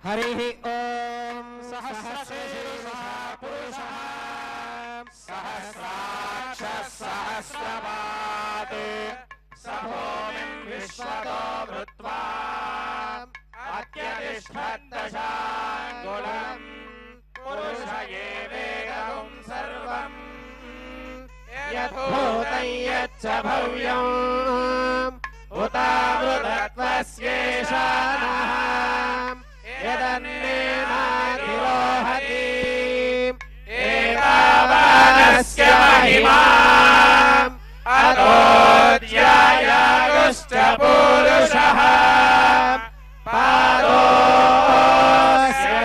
हरिः ॐ सहस्रशीर्षः पुरुषः सहस्राक्षः सहस्रपात् स भूमिं विश्वतो भूत्वा अत्यतिष्ठद्दशाङ्गुलम् पुरुष एवेदं सर्वम् यद्भूतं यच्च भव्यम् उतावृतत्वस्येषानः यदन्नेनाधिरोहति एतावानस्य महिमाम् अतोऽध्यायागुश्च पुरुषः पादोऽस्य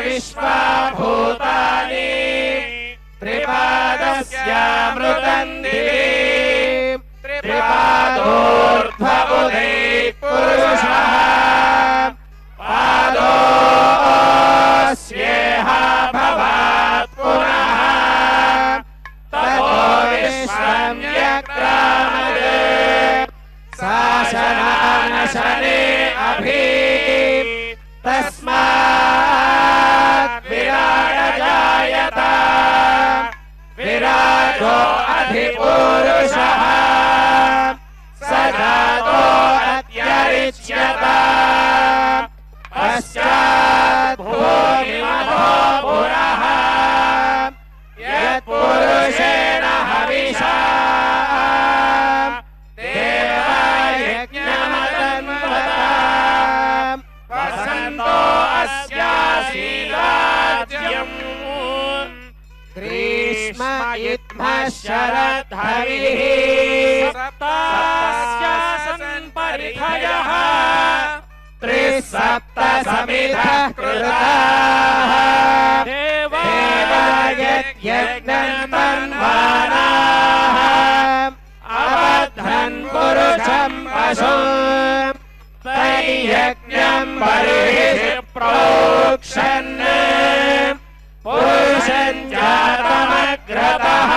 विश्वभूतानि त्रिपादस्यामृतन्ति त्रिपादोर्ध्वबुधे पुरुषः पादोऽस्येह भवात् पुनः ततो विश्वं व्यक्रामते शासनानशने अभि तस्मात् विराट जायत विराटो अधिपुरुषः स जातो अत्यरिच्यत पश्चात् भूमिमतो पुरः यत्पुरुषेण हविषा देवयज्ञमतन्वता वसन्तो अस्यासीराज्यम् ग्रीष्म इत्मः शरद्धविः सप्तास्यासन् परिधयः त्रिसप्तसमिधः कृताः देवायज्ञन्मन्वानाः अबध्नन् पुरुषं पशुम् तैयज्ञं बर्हिः प्रोक्षन् पुरुषं जातमग्रतः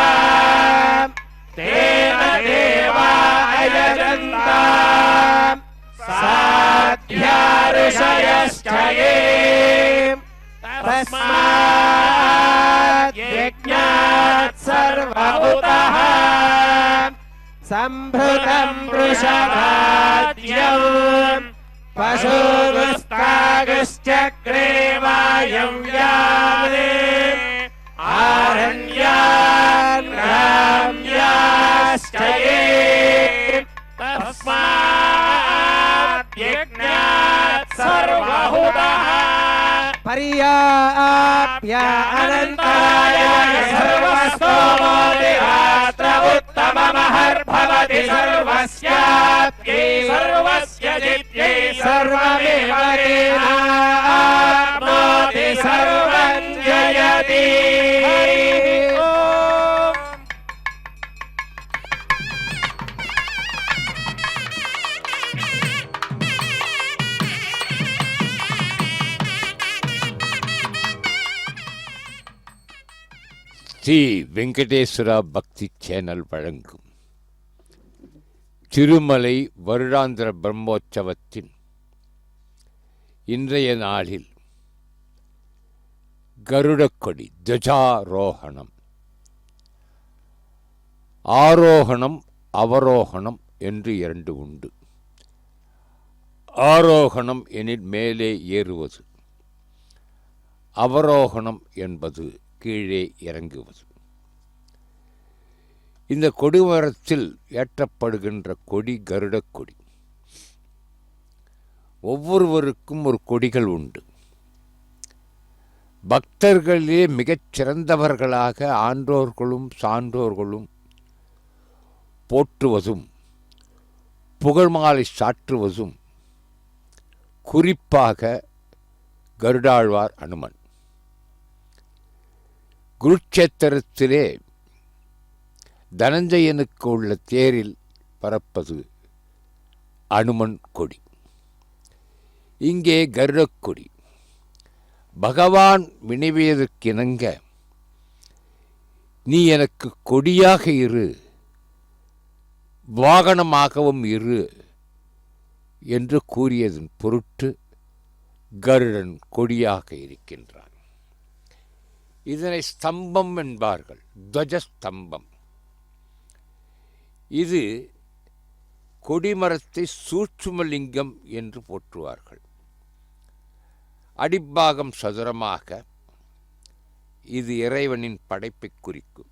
तेन देवा अयजन्ताम् साध्या ऋषयश्च ये तस्मात् यज्ञात् सर्वभूतः सम्भृतं वृषभाद्यम् पशुगुस्तागश्चक्रे वायव्यामे आरण्यान् ग्राम्याश्च ये तस्मात् यज्ञात् सर्वभूतः पर्याप्य अनन्ताय सर्वस्तोमो देहात्र उत्तममहर्भवति सर्वस्याप्यै सर्वस्य जित्यै सर्वमेव तेनाप्नोति सर्वं जयति ஸ்ரீ வெங்கடேஸ்வரா பக்தி சேனல் வழங்கும் திருமலை வருடாந்திர பிரம்மோற்சவத்தின் இன்றைய நாளில் கருடக்கொடி துவஜாரோகணம், ஆரோகணம் அவரோகணம் என்று இரண்டு உண்டு. ஆரோகணம் எனில் மேலே ஏறுவது, அவரோகணம் என்பது கீழே இறங்குவது. இந்த கொடிமரத்தில் ஏற்றப்படுகின்ற கொடி கருடக்கொடி. ஒவ்வொருவருக்கும் ஒரு கொடிகள் உண்டு. பக்தர்களிலே மிகச் சிறந்தவர்களாக ஆன்றோர்களும் சான்றோர்களும் போற்றுவதும் புகழ்மாலை சாற்றுவதும் குறிப்பாக கருடாழ்வார் அனுமன். குருட்சேத்திரத்திலே தனஞ்சயனுக்கு உள்ள தேரில் பறப்பது அனுமன் கொடி. இங்கே கருடக்கொடி. பகவான் வினவியதற்கிணங்க நீ எனக்கு கொடியாக இரு, வாகனமாகவும் இரு என்று கூறியதன் பொருட்டு கருடன் கொடியாக இருக்கின்றான். இதனை ஸ்தம்பம் என்பார்கள், துவஜஸ்தம்பம். இது கொடிமரத்தை சூட்சுமலிங்கம் என்று போற்றுவார்கள். அடிப்பாகம் சதுரமாக, இது இறைவனின் படைப்பை குறிக்கும்.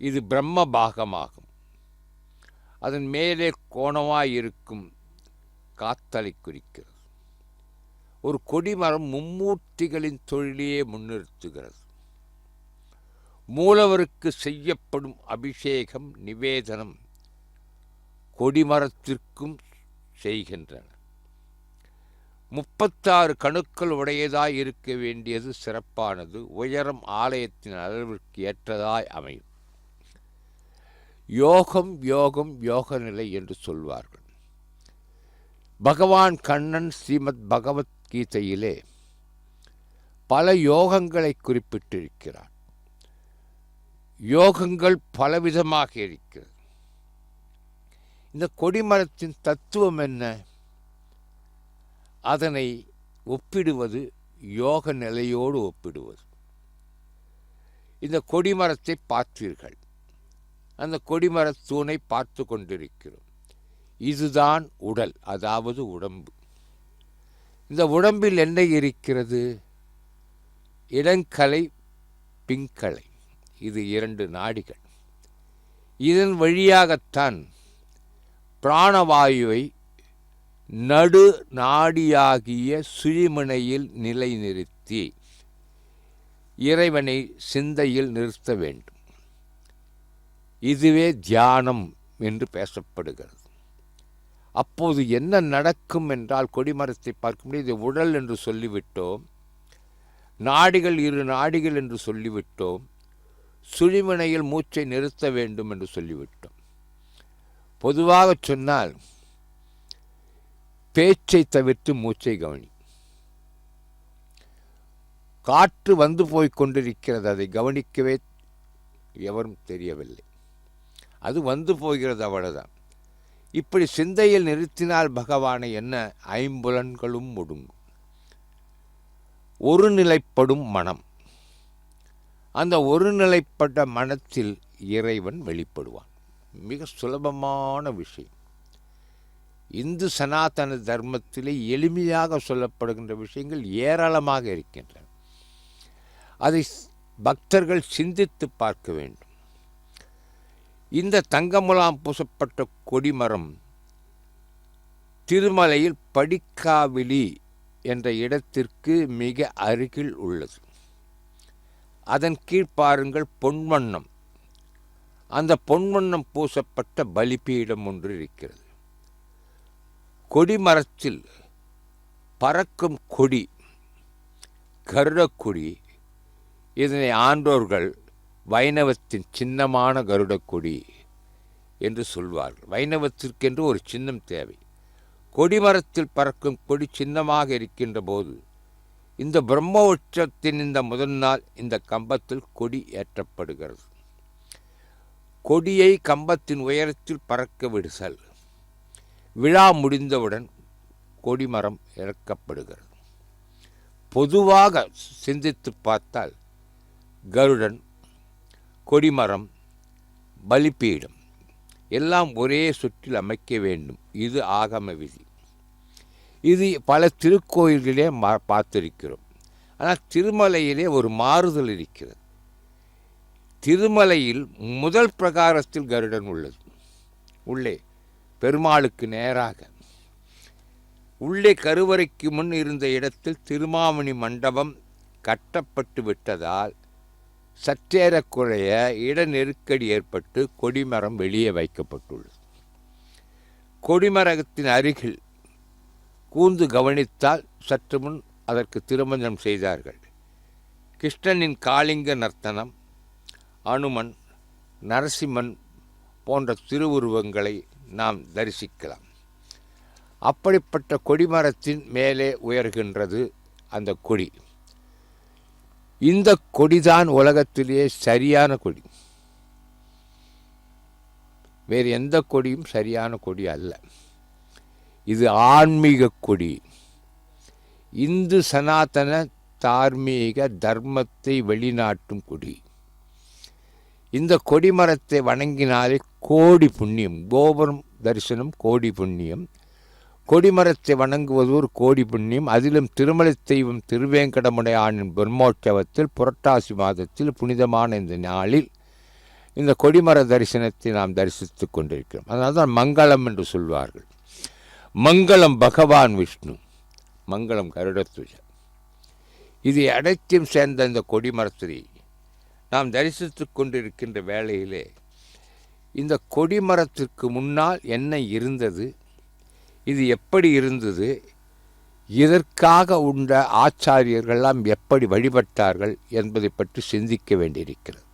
இது பிரம்ம பாகமாகும். அதன் மேலே கோணமாயிருக்கும் காத்தலை குறிக்கிறது. ஒரு கொடிமரம் மும்மூர்த்திகளின் தொழிலையே முன்னிறுத்துகிறது. மூலவருக்கு செய்யப்படும் அபிஷேகம், நிவேதனம் கொடிமரத்திற்கும் செய்கின்றன. 36 கணுக்கள் உடையதாய் இருக்க வேண்டியது சிறப்பானது. உயரம் ஆலயத்தின் அளவிற்கு ஏற்றதாய் அமையும். யோகம் யோகம் யோக நிலை என்று சொல்வார்கள். பகவான் கண்ணன் ஸ்ரீமத் பகவத்கீதையிலே பல யோகங்களை குறிப்பிட்டிருக்கிறார். யோகங்கள் பலவிதமாக இருக்கிறது. இந்த கொடிமரத்தின் தத்துவம் என்ன? அதனை ஒப்பிடுவது யோக நிலையோடு ஒப்பிடுவது. இந்த கொடிமரத்தை பார்த்தீர்கள். அந்த கொடிமரத் தூணை பார்த்து கொண்டிருக்கிறோம். இதுதான் உடல், அதாவது உடம்பு. இந்த உடம்பில் என்ன இருக்கிறது? இடங்கலை, பிங்கலை. இது 2 நாடிகள். இதன் வழியாகத்தான் பிராணவாயுவை நடு நாடியாகிய சுழிமுனையில் நிலைநிறுத்தி இறைவனை சிந்தையில் நிறுத்த வேண்டும். இதுவே தியானம் என்று பேசப்படுகிறது. அப்போது என்ன நடக்கும் என்றால், கொடிமரத்தை பார்க்கும்போது இது உடல் என்று சொல்லிவிட்டோம், நாடிகள் 2 நாடிகள் என்று சொல்லிவிட்டோம், சுழிமுனையில் மூச்சை நிறுத்த வேண்டும் என்று சொல்லிவிட்டோம். பொதுவாக சொன்னால் பேச்சை தவிர்த்து மூச்சை கவனி. காற்று வந்து போய் கொண்டிருக்கிறது, அதை கவனிக்கவே எவரும் தெரியவில்லை. அது வந்து போகிறது, அவ்வளவுதான். இப்படி சிந்தையில் நிறுத்தினால் பகவானை என்ன, 5 புலன்களும் ஒடுங்கும். ஒருநிலைப்படும் மனம். அந்த ஒருநிலைப்பட்ட மனத்தில் இறைவன் வெளிப்படுவான். மிக சுலபமான விஷயம். இந்து சனாதன தர்மத்திலே எளிமையாக சொல்லப்படுகின்ற விஷயங்கள் ஏராளமாக இருக்கின்றன. அதை பக்தர்கள் சிந்தித்து பார்க்க வேண்டும். இந்த தங்கமுலாம் பூசப்பட்ட கொடிமரம் திருமலையில் படிக்காவிலி என்ற இடத்திற்கு மிக அருகில் உள்ளது. அதன் கீழ் பாருங்கள், பொன்வண்ணம். அந்த பொன்வண்ணம் பூசப்பட்ட பலிபீடம் ஒன்று இருக்கிறது. கொடிமரத்தில் பறக்கும் கொடி கருடக்கொடி. இதனை ஆன்றோர்கள் வைணவத்தின் சின்னமான கருடக்கொடி என்று சொல்வார்கள். வைணவத்திற்கென்று ஒரு சின்னம் தேவை. கொடிமரத்தில் பறக்கும் கொடி சின்னமாக இருக்கின்ற போது, இந்த பிரம்மோற்சவத்தின் இந்த முதல் நாள் இந்த கம்பத்தில் கொடி ஏற்றப்படுகிறது. கொடியை கம்பத்தின் உயரத்தில் பறக்க விடுதல். விழா முடிந்தவுடன் கொடிமரம் இறக்கப்படுகிறது. பொதுவாக சிந்தித்து பார்த்தால் கருடன், கொடிமரம், பலிபீடம் எல்லாம் ஒரே சுற்றில் அமைக்க வேண்டும். இது ஆகம விதி. இது பல திருக்கோயில்களே பார்த்திருக்கிறோம். ஆனால் திருமலையிலே ஒரு மாறுதல் இருக்கிறது. திருமலையில் முதல் பிரகாரத்தில் கருடன் உள்ளது. உள்ளே பெருமாளுக்கு நேராக. உள்ளே கருவறைக்கு முன் இருந்த இடத்தில் திருமாமணி மண்டபம் கட்டப்பட்டு விட்டதால் சற்றேறக்குறைய இட நெருக்கடி ஏற்பட்டு கொடிமரம் வெளியே வைக்கப்பட்டுள்ளது. கொடிமரத்தின் அருகில் கூர்ந்து கவனித்தால் சற்று முன் அதற்கு திருமஞ்சனம் செய்தார்கள். கிருஷ்ணனின் காளிங்க நர்த்தனம், அனுமன், நரசிம்மன் போன்ற திருவுருவங்களை நாம் தரிசிக்கலாம். அப்படிப்பட்ட கொடிமரத்தின் மேலே உயர்கின்றது அந்த கொடி. இந்த கொடிதான் உலகத்திலேயே சரியான கொடி. வேறு எந்த கொடியும் சரியான கொடி அல்ல. இது ஆன்மீக கொடி. இந்து சனாதன தார்மீக தர்மத்தை வெளிநாட்டும் கொடி. இந்த கொடிமரத்தை வணங்கினாலே கோடி புண்ணியம். கோபுரம் தரிசனம் கோடி புண்ணியம். கொடிமரத்தை வணங்குவது ஒரு கோடி புண்ணியம். அதிலும் திருமலை தெய்வம் திருவேங்கடமுடையானின் பிரம்மோற்சவத்தில் புரட்டாசி மாதத்தில் புனிதமான இந்த நாளில் இந்த கொடிமர தரிசனத்தை நாம் தரிசித்து கொண்டிருக்கிறோம். அதனால தான் மங்களம் என்று சொல்வார்கள். மங்களம் பகவான் விஷ்ணு, மங்களம் கருடத்துவ. இது அனைத்தையும் சேர்ந்த இந்த கொடிமரத்தை நாம் தரிசித்து கொண்டிருக்கின்ற வேளையிலே இந்த கொடிமரத்திற்கு முன்னால் என்ன இருந்தது, இது எப்படி இருந்தது, இதற்காக உண்ட ஆச்சாரியர்களெல்லாம் எப்படி வழிபட்டார்கள் என்பதை பற்றி சிந்திக்க வேண்டியிருக்கிறது.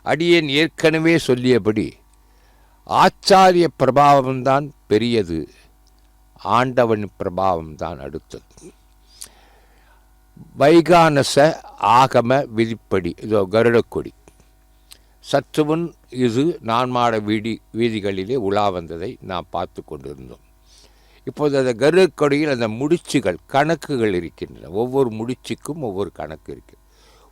அடியேன் ஏற்கனவே சொல்லியபடி ஆச்சாரிய பிரபாவம்தான் பெரியது, ஆண்டவன் பிரபாவம்தான் அடுத்தது. வைகானச ஆகம விதிப்படி இதோ கருடக்கொடி. சற்று முன் இது நான்மாட வீதிகளிலே உலா வந்ததை நாம் பார்த்து கொண்டிருந்தோம். இப்போது அந்த கருடக்கொடியில் அந்த முடிச்சுகள் கணக்குகள் இருக்கின்றன. ஒவ்வொரு முடிச்சுக்கும் ஒவ்வொரு கணக்கு இருக்கிறது.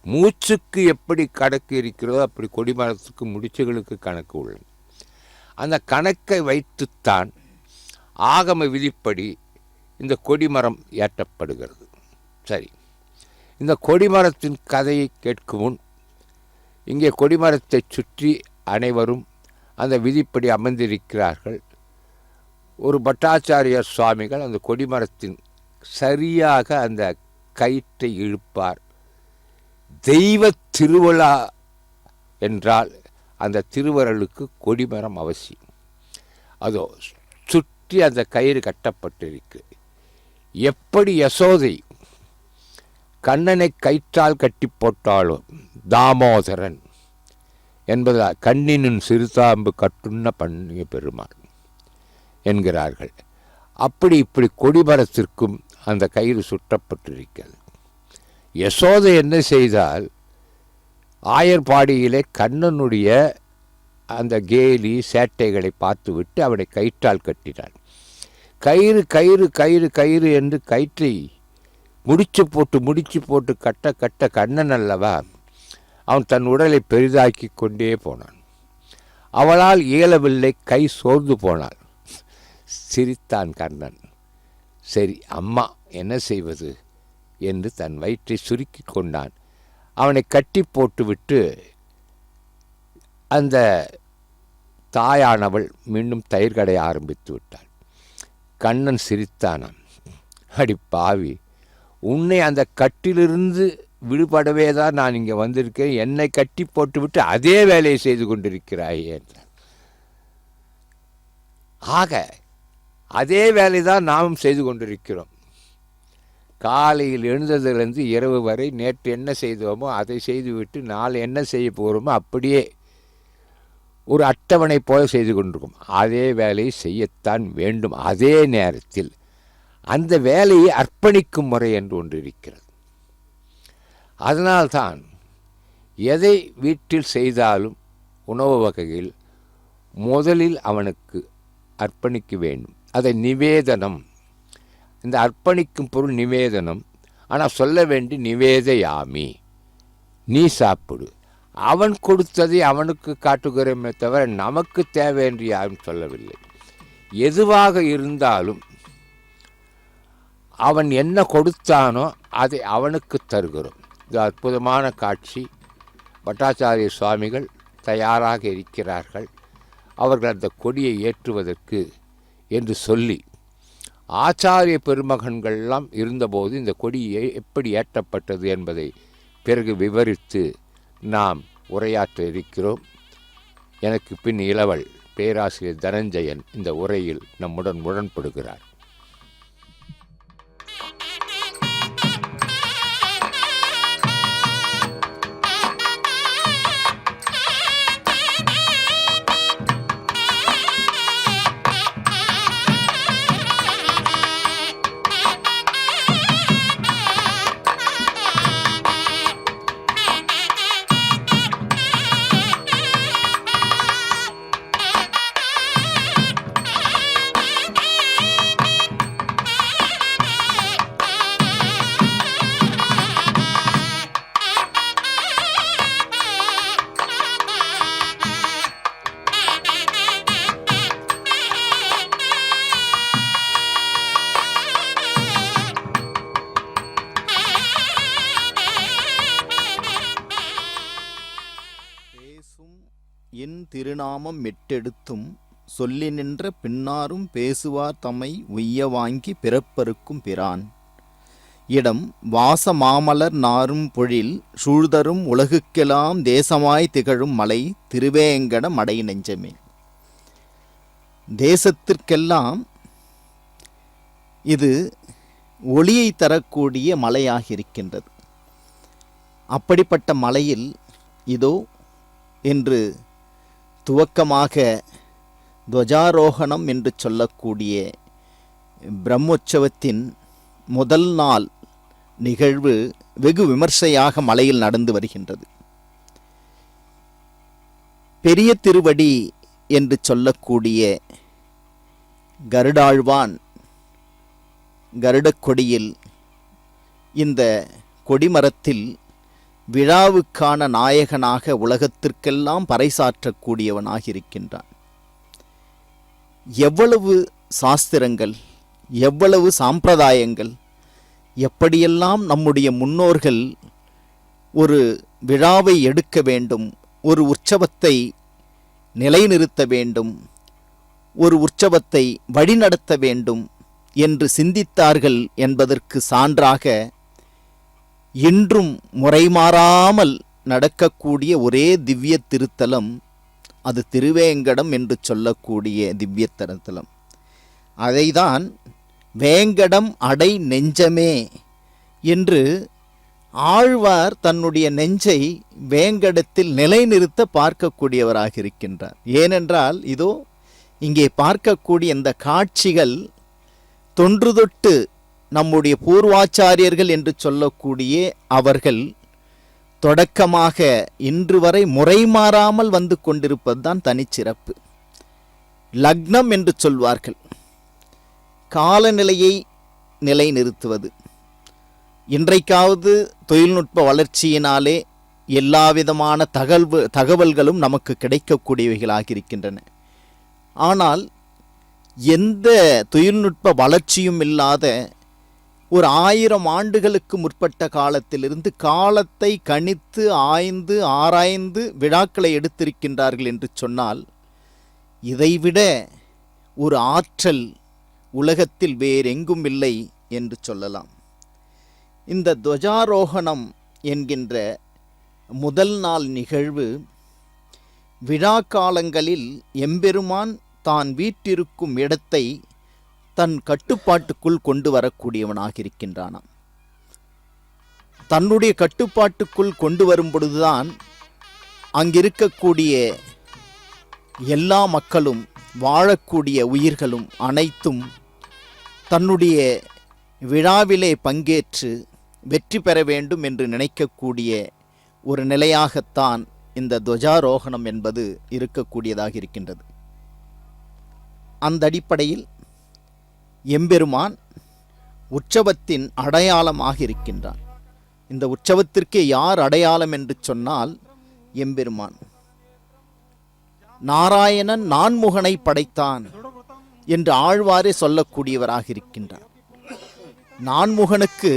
மூச்சுக்கு எப்படி கணக்கு இருக்கிறதோ அப்படி கொடிமரத்துக்கு முடிச்சுகளுக்கு கணக்கு உள்ளது. அந்த கணக்கை வைத்துத்தான் ஆகம விதிப்படி இந்த கொடிமரம் ஏற்றப்படுகிறது. சரி, இந்த கொடிமரத்தின் கதையை கேட்கும் முன் இங்கே கொடிமரத்தை சுற்றி அனைவரும் அந்த விதிப்படி அமர்ந்திருக்கிறார்கள். ஒரு பட்டாச்சாரியார் சுவாமிகள் அந்த கொடிமரத்தின் சரியாக அந்த கயிற்றை இழுப்பார். தெய்வ திருவிழா என்றால் அந்த திருவருளுக்கு கொடிமரம் அவசியம். அதோ சுற்றி அந்த கயிறு கட்டப்பட்டிருக்கு. எப்படி யசோதை கண்ணனை கயிற்றால் கட்டி போட்டாலும் தாமோதரன் என்பதால் கண்ணினின் சிறுதாம்பு கட்டுண்ண பண்ணிய பெருமாள் என்கிறார்கள். அப்படி இப்படி கொடிமரத்திற்கும் அந்த கயிறு சுற்றப்பட்டிருக்கிறது. யசோதை என்ன செய்தால், ஆயர்பாடியிலே கண்ணனுடைய அந்த கேலி சேட்டைகளை பார்த்துவிட்டு அவனை கயிற்றால் கட்டினான். கயிறு கயிறு கயிறு கயிறு என்று கயிற்றை முடிச்சு போட்டு கட்ட கட்ட கண்ணன் அல்லவா அவன் தன் உடலை பெரிதாக்கி கொண்டே போனான். அவளால் இயலவில்லை, கை சோர்ந்து போனாள். சிரித்தான் கண்ணன். சரி, அம்மா என்ன செய்வது என்று தன் வயிற்றை சுருக்கி கொண்டான். அவனை கட்டி போட்டுவிட்டு அந்த தாயானவள் மீண்டும் தயிர் கடைய ஆரம்பித்து விட்டாள். கண்ணன் சிரித்தானாம். அடி பாவி, உன்னை அந்த கட்டிலிருந்து விடுபடவே தான் நான் இங்கே வந்திருக்கேன், என்னை கட்டி போட்டுவிட்டு அதே வேலையை செய்து கொண்டிருக்கிறாயே என்றான். ஆக அதே வேலை தான் நாமும் செய்து கொண்டிருக்கிறோம். காலையில் எழுந்ததிலிருந்து இரவு வரை நேற்று என்ன செய்தோமோ அதை செய்துவிட்டு நாளை என்ன செய்ய போகிறோமோ அப்படியே ஒரு அட்டவணை போல செய்து கொண்டிருக்கும். அதே வேலையை செய்யத்தான் வேண்டும். அதே நேரத்தில் அந்த வேலையை அர்ப்பணிக்கும் முறை என்று ஒன்று இருக்கிறது. அதனால்தான் எதை வீட்டில் செய்தாலும் உணவு வகையில் முதலில் அவனுக்கு அர்ப்பணிக்க வேண்டும். அதை நிவேதனம், இந்த அர்ப்பணிக்கும் பொருள் நிவேதனம். ஆனால் சொல்ல வேண்டி நிவேதயாமி, நீ சாப்பிடு. அவன் கொடுத்ததை அவனுக்கு காட்டுகிறோமே தவிர நமக்கு தேவை என்று யாரும் சொல்லவில்லை. எதுவாக இருந்தாலும் அவன் என்ன கொடுத்தானோ அதை அவனுக்கு தருகிறோம். இது அற்புதமான காட்சி. பட்டாச்சாரிய சுவாமிகள் தயாராக இருக்கிறார்கள். அவர்கள் அந்த கொடியை ஏற்றுவதற்கு என்று சொல்லி, ஆச்சாரிய பெருமகன்கள்லாம் இருந்தபோது இந்த கொடியை எப்படி ஏற்றப்பட்டது என்பதை பிறகு விவரித்து நாம் உரையாற்ற இருக்கிறோம். எனக்கு பின் இளவல் பேராசிரியர் தனஞ்சயன் இந்த உரையில் நம்முடன் உடன்படுகிறார். திருநாமம் மெட்டெடுத்தும் சொல்லி நின்ற பின்னாரும் பேசுவார் தம்மை உய்ய வாங்கி பிறப்பருக்கும் பிரான். இடம் வாச மாமலர் நாரும் பொழில் சூழ்தரும் உலகுக்கெல்லாம் தேசமாய் திகழும் மலை திருவேங்கட மடை நெஞ்சமே. தேசத்திற்கெல்லாம் இது ஒளியை தரக்கூடிய மலையாக இருக்கின்றது. அப்படிப்பட்ட மலையில் இதோ என்று துவக்கமாக துவஜாரோகணம் என்று சொல்லக்கூடிய பிரம்மோற்சவத்தின் முதல் நாள் நிகழ்வு வெகு விமர்சையாக மலையில் நடந்து வருகின்றது. பெரிய திருவடி என்று சொல்லக்கூடிய கருடாழ்வான் கருடக் கொடியில் இந்த கொடிமரத்தில் விழாவுக்கான நாயகனாக உலகத்திற்கெல்லாம் பறைசாற்றக்கூடியவனாக இருக்கின்றான். எவ்வளவு சாஸ்திரங்கள், எவ்வளவு சாம்பிரதாயங்கள், எப்படியெல்லாம் நம்முடைய முன்னோர்கள் ஒரு விழாவை எடுக்க வேண்டும், ஒரு உற்சவத்தை நிலைநிறுத்த வேண்டும், ஒரு உற்சவத்தை வழிநடத்த வேண்டும் என்று சிந்தித்தார்கள் என்பதற்கு சான்றாக இன்றும் முறைமாறாமல் நடக்கக்கூடிய ஒரே திவ்ய திருத்தலம் அது திருவேங்கடம் என்று சொல்லக்கூடிய திவ்ய திருத்தலம். அதைதான் வேங்கடம் அடை நெஞ்சமே என்று ஆழ்வார் தன்னுடைய நெஞ்சை வேங்கடத்தில் நிலைநிறுத்த பார்க்கக்கூடியவராக இருக்கின்றார். ஏனென்றால் இதோ இங்கே பார்க்கக்கூடிய இந்த காட்சிகள் தொன்று தொட்டு நம்முடைய பூர்வாச்சாரியர்கள் என்று சொல்லக்கூடிய அவர்கள் தொடக்கமாக இன்று வரை முறை மாறாமல் வந்து கொண்டிருப்பதுதான் தனிச்சிறப்பு. லக்னம் என்று சொல்வார்கள், காலநிலையை நிலைநிறுத்துவது. இன்றைக்காவது தொழில்நுட்ப வளர்ச்சியினாலே எல்லாவிதமான தகவல்களும் நமக்கு கிடைக்கக்கூடியவைகளாக இருக்கின்றன. ஆனால் எந்த தொழில்நுட்ப வளர்ச்சியும் இல்லாத ஒரு 1000 ஆண்டுகளுக்கு முற்பட்ட காலத்திலிருந்து காலத்தை கணித்து ஆய்ந்து ஆராய்ந்து விழாக்களை எடுத்திருக்கின்றார்கள் என்று சொன்னால் இதைவிட ஒரு ஆற்றல் உலகத்தில் வேறெங்கும் இல்லை என்று சொல்லலாம். இந்த துவஜாரோகணம் என்கின்ற முதல் நாள் நிகழ்வு விழா காலங்களில் எம்பெருமான் தான் வீற்றிருக்கும் இடத்தை தன் கட்டுப்பாட்டுக்குள் கொண்டு வரக்கூடியவனாக இருக்கின்றானாம். தன்னுடைய கட்டுப்பாட்டுக்குள் கொண்டு வரும் பொழுதுதான் அங்கிருக்கக்கூடிய எல்லா மக்களும், வாழக்கூடிய உயிர்களும் அனைத்தும் தன்னுடைய விழாவிலே பங்கேற்று வெற்றி பெற வேண்டும் என்று நினைக்கக்கூடிய ஒரு நிலையாகத்தான் இந்த துவஜாரோகணம் என்பது இருக்கக்கூடியதாக இருக்கின்றது. அந்த அடிப்படையில் எம்பெருமான் உற்சவத்தின் அடையாளமாக இருக்கின்றான். இந்த உற்சவத்திற்கு யார் அடையாளம் என்று சொன்னால் எம்பெருமான். நாராயணன் நான்முகனை படைத்தான் என்று ஆழ்வாரே சொல்லக்கூடியவராக இருக்கின்றார். நான்முகனுக்கு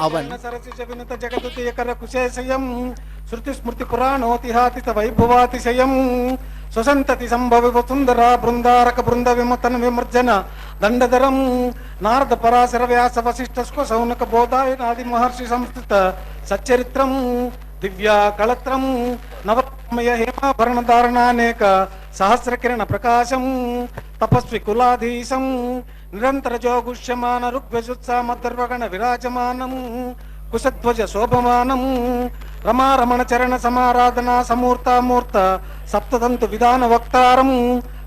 அவன் சுசந்ததி சம்பவி வசுந்தரா பிருந்தாரக பிருந்த விமத்தன விமர்ஜன தண்டதரம் நாரத பராசர வியாச வசிஷ்ட சௌனக போதாய நாதி மகர்ஷி சம்ஸ்கிருத சச்சரித்திரம் திவ்யா கலத்திரம் நவமய ஹேமாபரண தாரணானேக சஹஸ்ர கிரண பிரகாசம் தபஸ்வி குலாதீசம் நிரந்தர ஜோகுஷ்யமான ருக்வஜுத்சாமதர்வகண விராஜமானம் குசத்வஜ சோபமானம் ரமாரமண சரண சமாராதனா சமூர்த்தா மூர்த்த சப்ததந்து விதான வக்தாரம்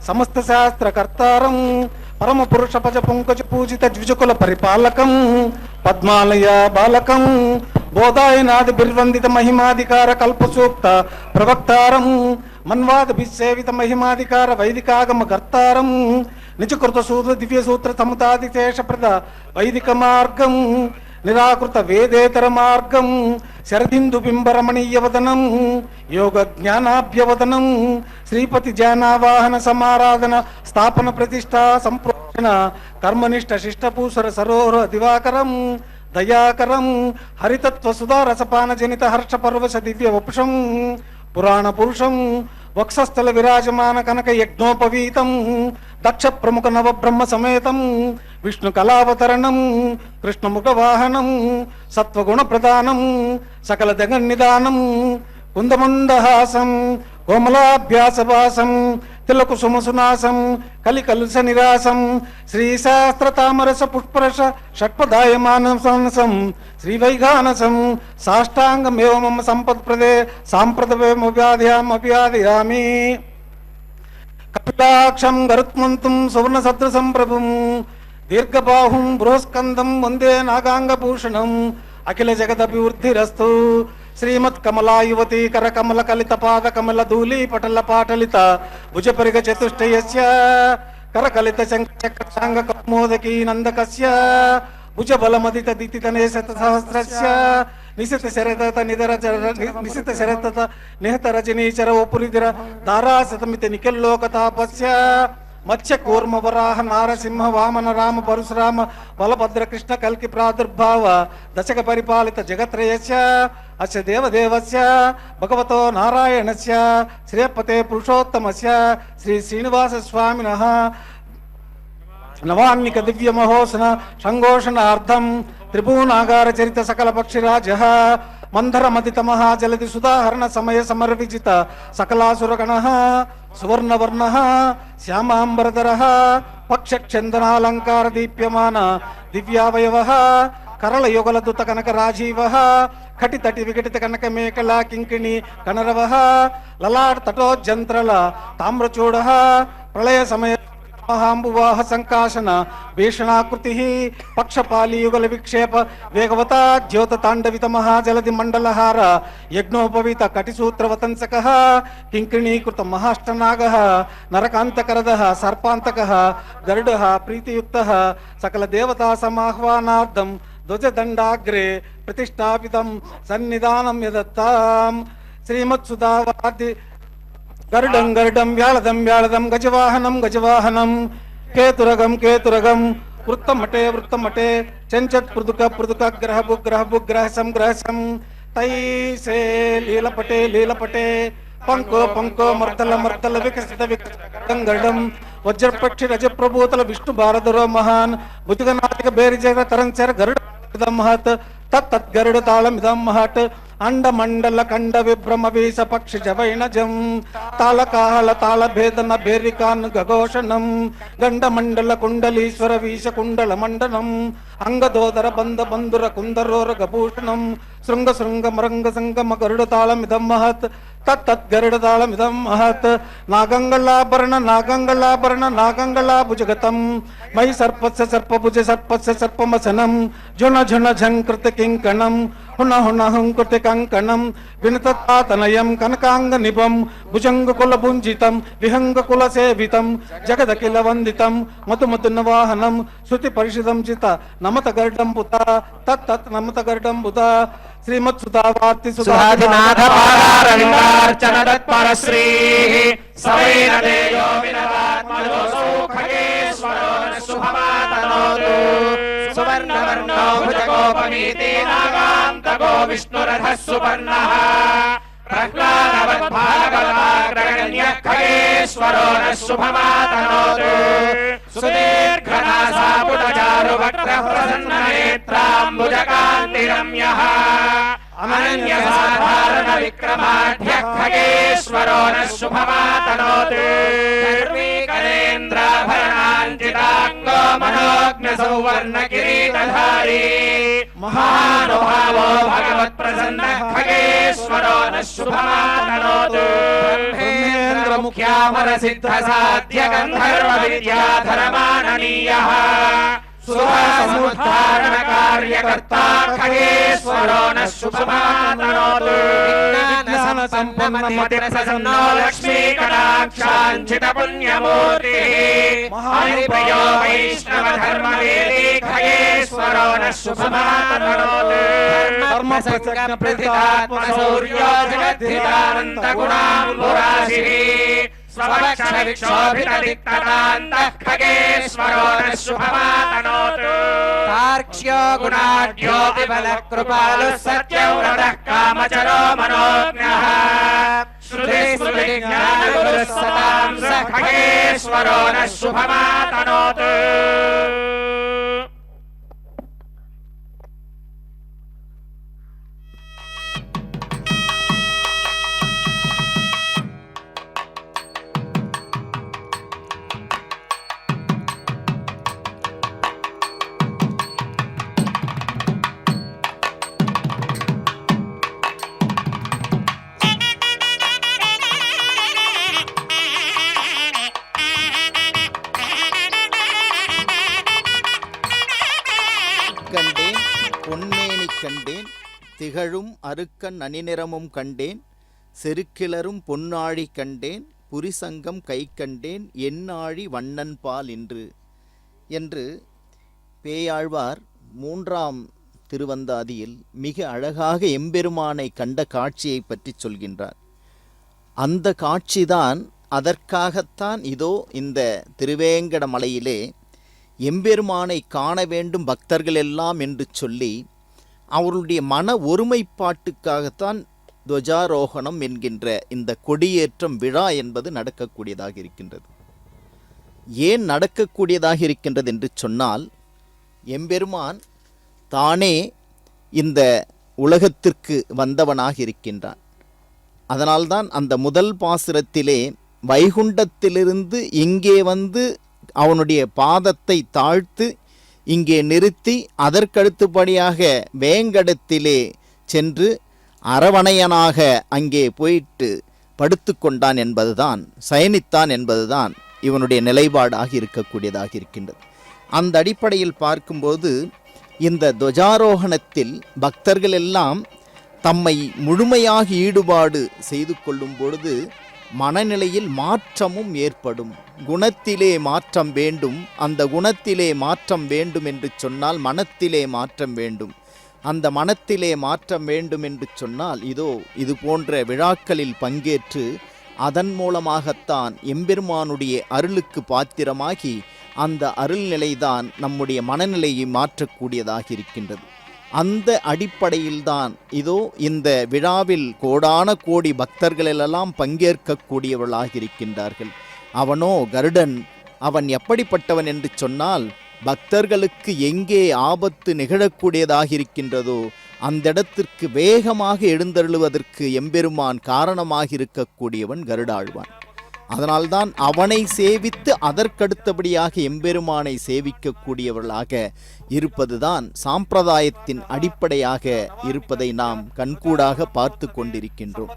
సమస్త శాస్త్రకర్తారం పరమ పురుష పజ పంకజ పూజిత ద్విజకుల పరిపాలకం పద్మాలయ బాలకం బోధాయనాది బిర్వందిత మహిమాధికార కల్పసూక్త ప్రవక్తారం మన్వాద బిసేవిత మహిమాధికార వైదికాగమ కర్తారం నిజకృత సూత్ర దివ్య సూత్ర సముదాదిశేష ప్రద వైదిక మార్గం నిరాకృత వేదేతర మార్గం శరదిందు బింబరమణీయవదనం యోగ జ్ఞానాభ్యవదనం శ్రీపతి జానావాహన సమారాధన స్థాపన ప్రతిష్టా సంప్రోషణ కర్మనిష్ట శిష్టపూసర సరోహర దివాకరం దయాకరం హరితత్వ సుధారసపాన జనిత హర్ష పర్వశ దివ్య వపుషం పురాణ పురుషం వక్షస్థల విరాజమాన కనక యజ్ఞోపవీతం దక్ష ప్రముఖ నవ బ్రహ్మ సమేతం విష్ణు కళావతరణం కృష్ణముఖ వాహనం సత్వగుణ ప్రధానం సకల జగన్నిదానం కుందమందహాసం కోమలాభ్యాసవాసం తిలకుసుమసునాసం కలికలుస నిరాసం శ్రీశాస్త్రతామరస పుష్పరస షట్పదాయమానసం శ్రీవైఘానసం సాష్టాంగమేవ మమ సంపత్ప్రదే సాంప్రదమవ్యాధ్యామవ్యాధయామి కపిలాక్షం గరుత్మంతుం సువర్ణ సదృశం ప్రభుం దీర్ఘబాహుం బృహస్కందం వందే నాగాంగభూషణం అఖిల జగదభివృద్ధిరస్తు శ్రీమత్ కమలా యువతీ కర కమల కలిత పాద కమల ధూళి పటల పాటలిత భుజపరిగ చతుష్టయస్య కర కలిత చక్రాంగ కౌమోదకీ నందకస్య భుజ బలమదిత దితితనే శత సహస్రస్య నిశిత శరదత నిశిత శరదత నిహత రజనీచర ఓపురిదిర దారాశతమిత నిఖిల్లోకతాపస్య మత్స్య కూర్మ వరాహ నారసింహ వామన రామ పరశురామ బలభద్ర కృష్ణ కల్కి ప్రాదుర్భావ దశక పరిపాలిత జగత్రయస్య అస్య దేవదేవస్య భగవతో నారాయణస్య శ్రీపతే పురుషోత్తమస్య శ్రీ శ్రీనివాస స్వామినః నవాన్నిక దివ్య మహోసన సంఘోషణార్థం త్రిభువనాగార చరిత సకల పక్షిరాజ మంధర మదిత మహాజలది సుధాహరణ సమయ సమర్విజిత సకలాసురగణ సువర్ణవర్ణ శ్యామాంబరధర పక్షచందనాలంకార దీప్యమాన దివ్యావయవ కరళ యుగలదుత కనక రాజీవ కటితటి వికటిత కనక మేకలా కింకిణి కనరవ లలాట్ తటోజంత్రల తామ్రచూడ ప్రళయ సమయ మహాంబువాహ సంకాశన భీషణాకృతి పక్షపాలీయుగల విక్షేప వేగవతా జ్యోత తాండవిత మహాజలది మండలహార యజ్ఞోపవీత కటిసూత్రవతంసక కింకిణీకృత మహాష్టనాగ నరకాంతకరద సర్పాంతక గరుడ ప్రీతియుక్త సకల దేవతా సమాహ్వానార్థం ధ్వజదండాగ్రే ప్రతిష్టాపితం సన్నిధానం యదత్తాం శ్రీమత్సుధావాది గరుడం గరుడం వ్యాళదం వ్యాళదం గజవాహనం గజవాహనం కేతురగం కేతురగం వృత్తమటే వృత్తమటే చెంచత్ పృదుక పృదుక గ్రహభు గ్రహభు గ్రహసం గ్రహసం తైసే లీలపటే లీలపటే పంకో పంకో మర్దల మర్దల వికసిత వికసితం గరుడం వజ్రపక్షి రజప్రభూతల విష్ణు భారధరో మహాన్ భుజగనాయక బేరిజగ తరంచర గరుడ మహత్ తత్ గరుడ తాళమిదం మహట్ అండమండల కండ విభ్రమ వీస పక్షి జవైనజం తాళకాహళ తాళ భేదన భేరికాన్ గఘోషణం గండమండల కుండలీశ్వర వీస కుండల మండనం అంగదోదర బంధ బంధుర కుందరోర గభూషణం శృంగ శృంగ మరంగ సంగమ గరుడ తాళమిదం మహత్ తత్ గరుడ తాళమిదం మహత్ నాగంగళాభరణ నాగంగళాభరణ నాగంగళాభుజగతం మై సర్పస్య సర్పభుజ సర్పస్య సర్పమసనం ఝున ఝున ఝంకృత కింకణం హుణ హుణ హుంకృతి కంకణం వినతాతనయం కనకాంగ నిభం భుజంగకుల భుంజితం విహంగకుల సేవితం జగదకిల వందితం మధుమధున వాహనం శృతి పరిషిదం చిత నమత గరుడం పుత తత్ నమత గరుడం పుత శ్రీమత్సుధావార్తి సుధాధినాథ పారారవిందార్చన తత్పరశ్రీ సవైన దేయో వినవాత్మజో సౌఖగేశ్వరో శుభమాతనోతు సువర్ణవర్ణో భుజగోపమీతి నాగాంతగో విష్ణురథః సుపర్ణః ప్రహ్లాదవద్భాగవతాగ్రగణ్యః ఖగేశ్వరో నః శుభమాతనోతు సుదీర్ఘనాసాపుటచారువక్త్రః ప్రసన్ననేత్రాంబుజకాంతిరమ్యః అనన్యసాధారణ విక్రమాఢ్యః ఖగేశ్వరో నః శుభమాతనోతు కరేంద్రాభరణాంచితాంగో మనోజ్ఞ సౌవర్ణ కిరీటధారీ మహానుభావో భగవత్ప్రసన్నః ఖగేశ్వరో నః శుభమాతనోతు బ్రహ్మేంద్ర ముఖ్యామర సిద్ధ సాధ్య గంధర్వ విద్యాధరమాననీయః సురసముద్ధారణ కార్యకర్తా ఖగేశ్వరో నః శుభమాతనోతు విజ్ఞాన సంపన్నమతి ప్రసన్నో లక్ష్మీ కటాక్షాంచిత పుణ్యమూర్తి మహాప్రియో వైష్ణవ ధర్మవేది ఖగేశ్వరో నః శుభమాతనోతు ధర్మ ప్రసంగ ప్రతితాత్మ సౌర్యో జగద్ధితానంత గుణాంబురాశిః స్వవక్ష విక్షోభితదిక్తదాంతః ఖగేశ్వరో నః శుభమాతనోతు తార్క్ష్యో గుణాఢ్యో విబల కృపాలుః సత్యవ్రతః కామచరో మనోజ్ఞః श्रुतिस्मृतिज्ञानगुरुः सतां स खगेश्वरो नः शुभमातनोतु। கண்டேன் பொன்மேனி கண்டேன் திகழும் அருக்கன் அணிநிறமும் கண்டேன் செருக்கிளரும் பொன்னாழி கண்டேன் புரிசங்கம் கை கண்டேன் என்னாழி வண்ணன் பால் என்று பேயாழ்வார் 3ஆம் திருவந்தாதியில் மிக அழகாக எம்பெருமானை கண்ட காட்சியை பற்றி சொல்கின்றார். அந்த காட்சிதான் அதற்காகத்தான் இதோ இந்த திருவேங்கடமலையிலே எம்பெருமானை காண வேண்டும் பக்தர்கள் எல்லாம் என்று சொல்லி அவருடைய மன ஒருமைப்பாட்டுக்காகத்தான் துவஜாரோகணம் என்கின்ற இந்த கொடியேற்றம் விழா என்பது நடக்கக்கூடியதாக இருக்கின்றது. ஏன் நடக்கக்கூடியதாக இருக்கின்றது என்று சொன்னால், எம்பெருமான் தானே இந்த உலகத்திற்கு வந்தவனாக இருக்கின்றான். அதனால்தான் அந்த முதல் பாசுரத்திலே வைகுண்டத்திலிருந்து இங்கே வந்து அவனுடைய பாதத்தை தாழ்த்து இங்கே நிறுத்தி அதற்கடுத்தபடியாக வேங்கடத்திலே சென்று அரவணையனாக அங்கே போயிட்டு படுத்து கொண்டான் என்பதுதான், சயனித்தான் என்பதுதான் இவனுடைய நிலைப்பாடாக இருக்கக்கூடியதாக இருக்கின்றது. அந்த அடிப்படையில் பார்க்கும்போது இந்த துவஜாரோகணத்தில் பக்தர்கள் எல்லாம் தம்மை முழுமையாக ஈடுபாடு செய்து கொள்ளும் பொழுது மனநிலையில் மாற்றமும் ஏற்படும். குணத்திலே மாற்றம் வேண்டும். அந்த குணத்திலே மாற்றம் வேண்டும் என்று சொன்னால் மனத்திலே மாற்றம் வேண்டும். அந்த மனத்திலே மாற்றம் வேண்டும் என்று சொன்னால் இதோ இது போன்ற விழாக்களில் பங்கேற்று அதன் மூலமாகத்தான் எம்பெருமானுடைய அருளுக்கு பாத்திரமாகி அந்த அருள்நிலைதான் நம்முடைய மனநிலையை மாற்றக்கூடியதாக இருக்கின்றது. அந்த அடிப்படையில்தான் இதோ இந்த விழாவில் கோடான கோடி பக்தர்களெல்லாம் பங்கேற்கக்கூடியவர்களாக இருக்கின்றார்கள். அவனோ கருடன். அவன் எப்படிப்பட்டவன் என்று சொன்னால், பக்தர்களுக்கு எங்கே ஆபத்து நிகழக்கூடியதாக இருக்கின்றதோ அந்த இடத்திற்கு வேகமாக எழுந்தருளுவதற்கு எம்பெருமான் காரணமாக இருக்கக்கூடியவன் கருடாழ்வான். அதனால்தான் அவனை சேவித்து அதற்கடுத்தபடியாக எம்பெருமானை சேவிக்கக்கூடியவர்களாக இருப்பதுதான் சாம்பிரதாயத்தின் அடிப்படையாக இருப்பதை நாம் கண்கூடாக பார்த்து கொண்டிருக்கின்றோம்.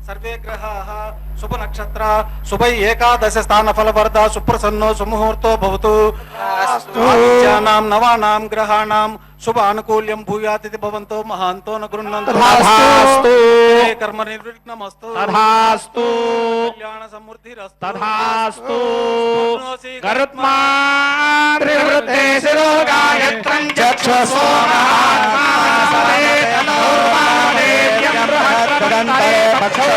सर्वे ग्रहाः शुभ नक्षत्र शुभ एकादश स्थान फल वर्धा सुप्रसन्नो सुमुहूर्तो भवतु। आदित्यानां नवानां ग्रहाणां शुभ आनुकूल्यं भूयातिथि भवन्तो महान्तो न गृह्णन्तु। तथास्तु। कर्म निर्विघ्नमस्तु। तथास्तु। कल्याण समृद्धिरस्तु। तथास्तु। गरुत्मान् त्रिवृते शिरो गायत्रं चक्षुषो महात्मादेव्यं बृहत्पदन्ते पक्षो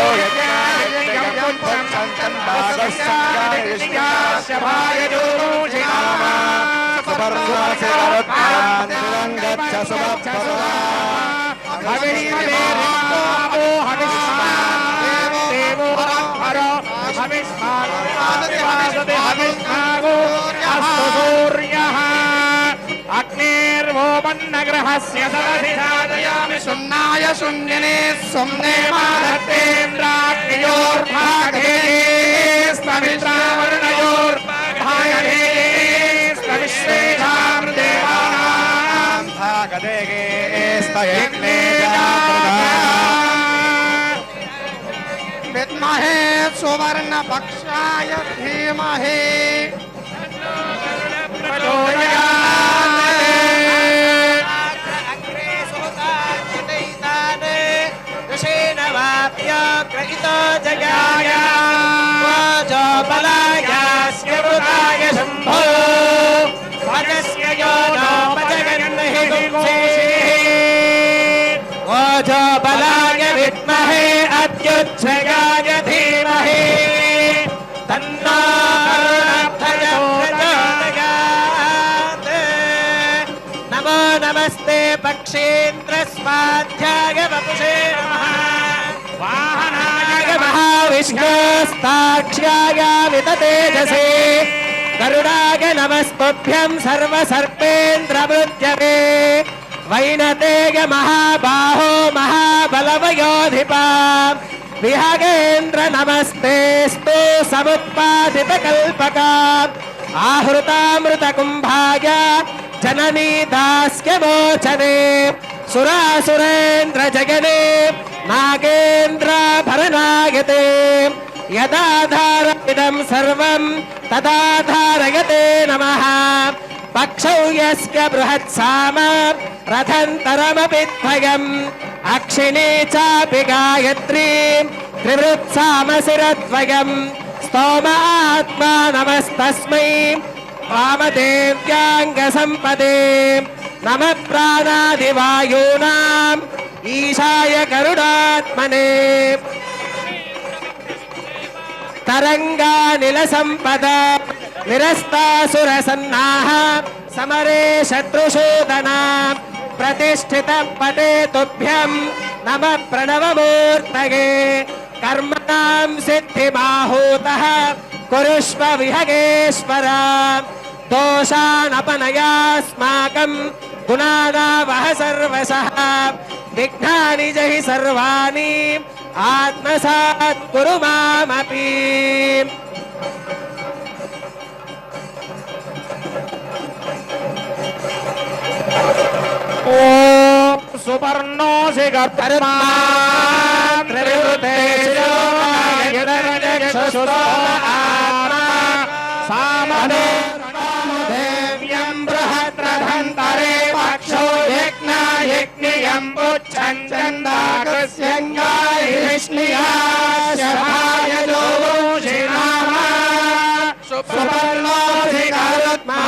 अग्निर्वोपन्नग्रहस्य सदसि साधयामि शून्याय शून्यने सोम्ने माधत्तेन्द्राग्नियोर्भागे स्तवित्रावर्णयोर्भागे स्तविश्वेषां देवानां भागदेगे स्तयग्ने विद्महे सुवर्णपक्षाय धीमहि ग्रहितो जगाय वाचो बलायास्य वृताय शम्भो भजस्य यो नो भजगन्हि गुंसेः वाचो बलाय विद्महे अत्युच्छगाय धीमहि तन्नो प्रचोदयात्। स्वाध्याय वपुषे नमः वाहनाय महाविष्णुस्ताक्ष्याय विततेजसे गरुडाय नमस्तुभ्यं सर्वसर्पेन्द्रमृत्यवे वैनतेय महाबाहो महाबलवयोधिपा विहगेन्द्र नमस्तेस्तु समुत्पादितकल्पका आहृतामृतकुम्भाय जननी दास्यमोचने सुरासुरेन्द्र जगने नागेन्द्राभरणायते यदाधारमिदं सर्वं तदाधारयते नमः पक्षौ यस्य बृहत्साम रथन्तरमपि द्वयम् अक्षिणी चापि गायत्री त्रिवृत्सामशिरद्वयम् स्तोम आत्मा नमस्तस्मै वामदेव्याङ्गसम्पदे नमः प्राणादिवायूनाम् ईशाय गरुडात्मने तरङ्गानिलसम्पदा निरस्तासुरसन्नाः समरे शत्रुशोदना प्रतिष्ठितं पते तुभ्यं नमः प्रणवमूर्तये कर्मणां सिद्धिमाहूतः कुरुष्व विहगेश्वर दोषानपनयास्माकं गुणानावह सर्वशः विघ्नानि जहि सर्वाणि आत्मसात् कुरु मामपि ओम सुपर्णोऽसि कर्मा त्रिवृतेषु यदनचक्षुषो आत्मा सामने देव्यं बृहद्रथन्तरे पक्षो यज्ञयज्ञयं पुच्छन्दन्दाकृस्यङ्गाय विष्णुया शभाय जोषि नाम सुपर्णोऽसि कर्मा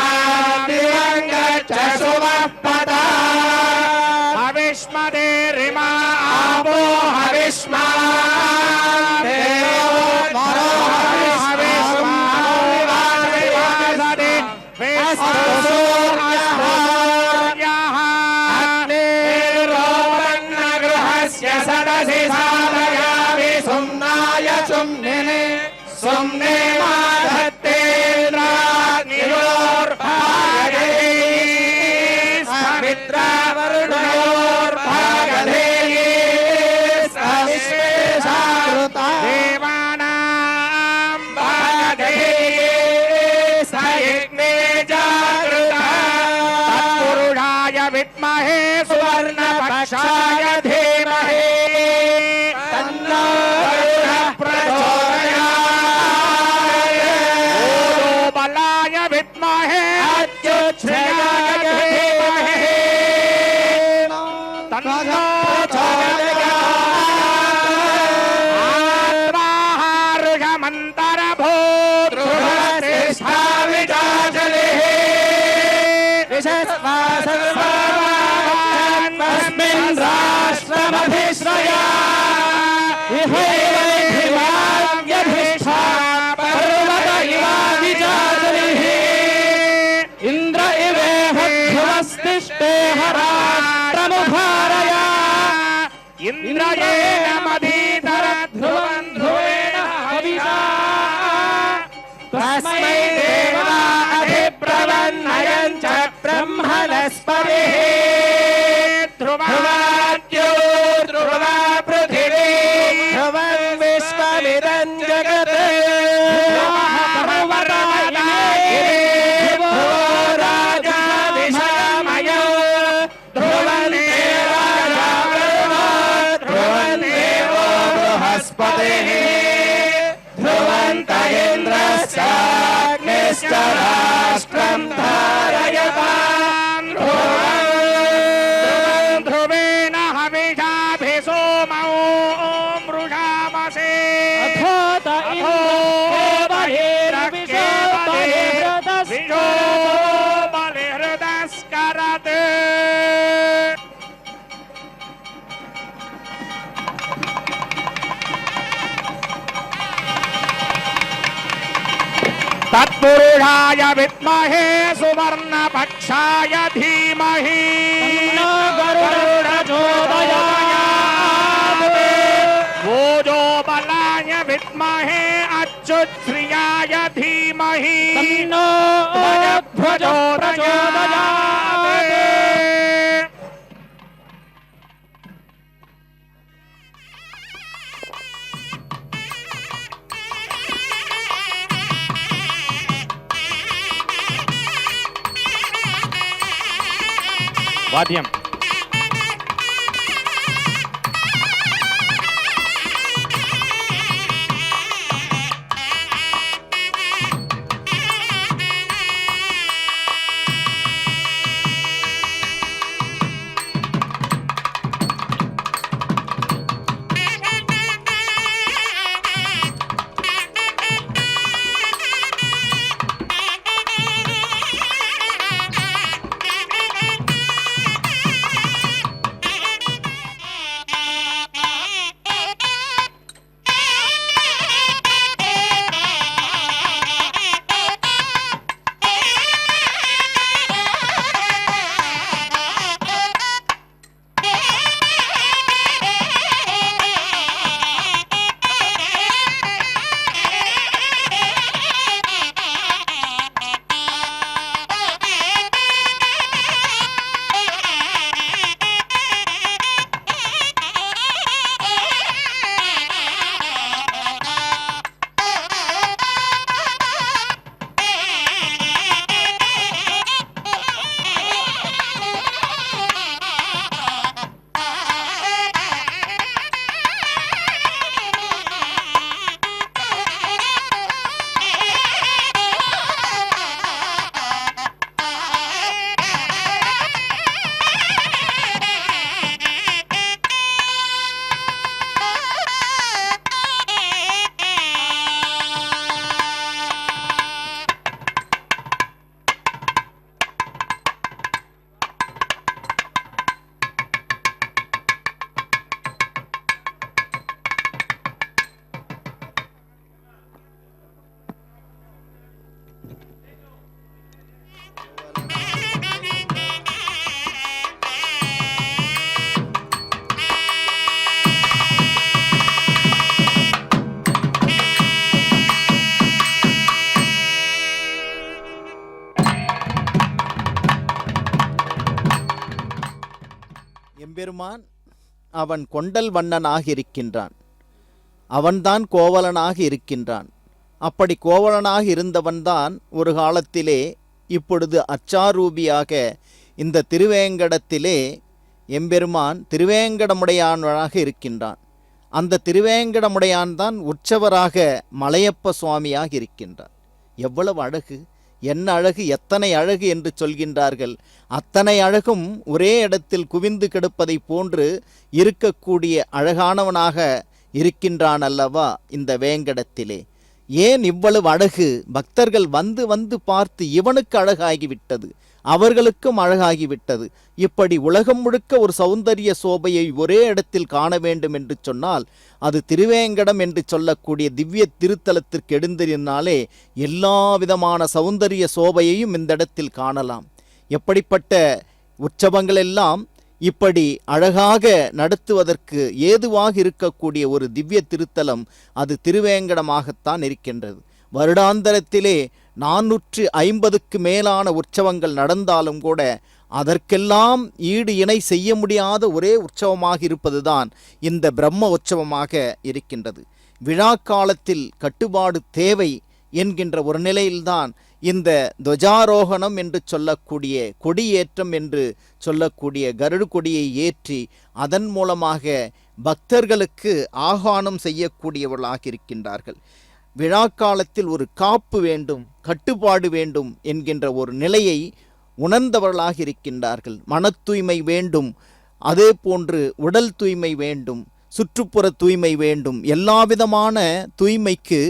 हविष्मदे रिमा आपो हविष्मा गृहस्य सदसि साधयामि सुम्नाय सुम्निने सुम्ने विद्महे सुवर्णपक्षाय धीमहि तन्नो प्रचोदयात् बलाय विद्महे अच्युच्छ्रयाय धीमहि तन्नो प्रचोदयात् आत्माहारुषमन्तरभूतृष्ठा विजाजलिः तस्मिन् राष्ट्रमभिश्रया विभैरभिवाव्यभिष्ठा पर्वत इवादिजातलिः इन्द्र इवेह ध्रुवस्तिष्ठे हराष्ट्रमुखारया इन्द्रयेन मदीतर ध्रुवं ध्रुवेण हविषा तस्मै देवा अभिब्रवन्नयं च ब्रह्मणस्पतिः ध्रुवाद्यो ध्रुवा पृथिवी ध्रुवं विश्वमिदं जगत् ध्रुवो राजा विषमयो ध्रुवं ध्रुवं देवो बृहस्पतिः ध्रुवन्त इन्द्रश्चाग्निश्च राष्ट्रं धारयतां ध्रुवेण हविषाभिसोमो मृषामसे अथोत बलिर्विशो बलिहृदस्करत् तत्पुरुषाय विद्महे सुवर्णपक्षाय धीमहि भोजोबलाय विद्महे अच्युतश्रियाय धीमहि ध्वजो प्रचोदयात्। वाद्यम எம்பெருமான் அவன் கொண்டல் வண்ணனாக இருக்கின்றான். அவன்தான் கோவலனாக இருக்கின்றான். அப்படி கோவலனாக இருந்தவன்தான் ஒரு காலத்திலே இப்பொழுது அச்சாரூபியாக இந்த திருவேங்கடத்திலே எம்பெருமான் திருவேங்கடமுடையானாக இருக்கின்றான். அந்த திருவேங்கடமுடையான் தான் உற்சவராக மலையப்ப சுவாமியாக இருக்கின்றான். எவ்வளவு அழகு, என்ன அழகு, எத்தனை அழகு என்று சொல்கின்றார்கள். அத்தனை அழகும் ஒரே இடத்தில் குவிந்து கிடப்பதை போன்று இருக்கக்கூடிய அழகானவனாக இருக்கின்றான் அல்லவா இந்த வேங்கடத்திலே. ஏன் இவ்வளவு அழகு? பக்தர்கள் வந்து வந்து பார்த்து இவனுக்கு அழகாகிவிட்டது, அவர்களுக்கும் அழகாகிவிட்டது. இப்படி உலகம் முழுக்க ஒரு சௌந்தரிய சோபையை ஒரே இடத்தில் காண வேண்டும் என்று சொன்னால் அது திருவேங்கடம் என்று சொல்லக்கூடிய திவ்ய திருத்தலத்திற்கு எழுந்திருந்தாலே எல்லா விதமான சௌந்தரிய சோபையையும் இந்த இடத்தில் காணலாம். எப்படிப்பட்ட உற்சவங்கள் எல்லாம் இப்படி அழகாக நடத்துவதற்கு ஏதுவாக இருக்கக்கூடிய ஒரு திவ்ய திருத்தலம் அது திருவேங்கடமாகத்தான் இருக்கின்றது. வருடாந்தரத்திலே 450க்கு மேலான உற்சவங்கள் நடந்தாலும் கூட அதற்கெல்லாம் ஈடு இணை செய்ய முடியாத ஒரே உற்சவமாக இருப்பதுதான் இந்த பிரம்ம உற்சவமாக இருக்கின்றது. விழா காலத்தில் கட்டுப்பாடு தேவை என்கின்ற ஒரு நிலையில்தான் இந்த துவஜாரோகணம் என்று சொல்லக்கூடிய கொடியேற்றம் என்று சொல்லக்கூடிய கருடு கொடியை ஏற்றி அதன் மூலமாக பக்தர்களுக்கு ஆஹ்வானம் செய்யக்கூடியவர்களாக இருக்கின்றார்கள். விழா காலத்தில் ஒரு காப்பு வேண்டும், கட்டுப்பாடு வேண்டும் என்கின்ற ஒரு நிலையை உணர்ந்தவர்களாக இருக்கின்றார்கள். மன தூய்மை வேண்டும், அதே போன்று உடல் தூய்மை வேண்டும், சுற்றுப்புற தூய்மை வேண்டும், எல்லாவிதமான தூய்மைக்கு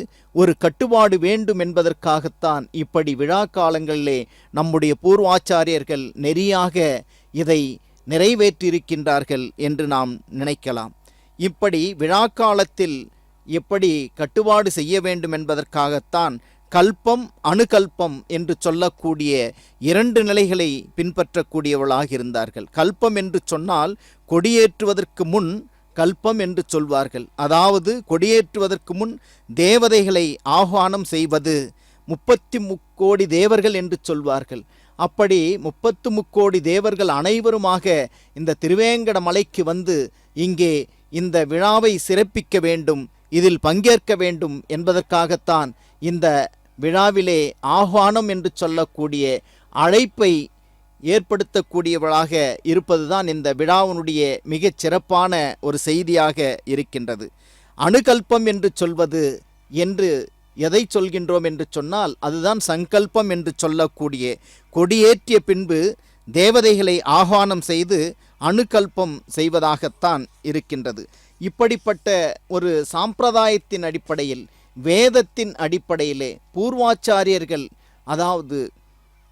ஒரு கட்டுப்பாடு வேண்டும் என்பதற்காகத்தான் இப்படி விழா காலங்களிலே நம்முடைய பூர்வாச்சாரியர்கள் நெறியாக இதை நிறைவேற்றியிருக்கின்றார்கள் என்று நாம் நினைக்கலாம். இப்படி விழா காலத்தில் எப்படி கட்டுப்பாடு செய்ய வேண்டும் என்பதற்காகத்தான் கல்பம் அணுகல்பம் என்று சொல்லக்கூடிய 2 நிலைகளை பின்பற்றக்கூடியவர்களாக இருந்தார்கள். கல்பம் என்று சொன்னால் கொடியேற்றுவதற்கு முன் கல்பம் என்று சொல்வார்கள். அதாவது கொடியேற்றுவதற்கு முன் தேவதைகளை ஆஹ்வானம் செய்வது, 33 கோடி தேவர்கள் என்று சொல்வார்கள். அப்படி 33 கோடி தேவர்கள் அனைவருமாக இந்த திருவேங்கட மலைக்கு வந்து இங்கே இந்த விழாவை சிறப்பிக்க வேண்டும், இதில் பங்கேற்க வேண்டும் என்பதற்காகத்தான் இந்த விழாவிலே ஆஹ்வானம் என்று சொல்லக்கூடிய அழைப்பை ஏற்படுத்தக்கூடியவளாக இருப்பதுதான் இந்த விழாவினுடைய மிகச் சிறப்பான ஒரு செய்தியாக இருக்கின்றது. அணுகல்பம் என்று சொல்வது என்று எதை சொல்கின்றோம் என்று சொன்னால் அதுதான் சங்கல்பம் என்று சொல்லக்கூடிய கொடியேற்றிய பின்பு தேவதைகளை ஆஹ்வானம் செய்து அணுகல்பம் செய்வதாகத்தான் இருக்கின்றது. இப்படிப்பட்ட ஒரு சாம்பிரதாயத்தின் அடிப்படையில், வேதத்தின் அடிப்படையிலே பூர்வாச்சாரியர்கள், அதாவது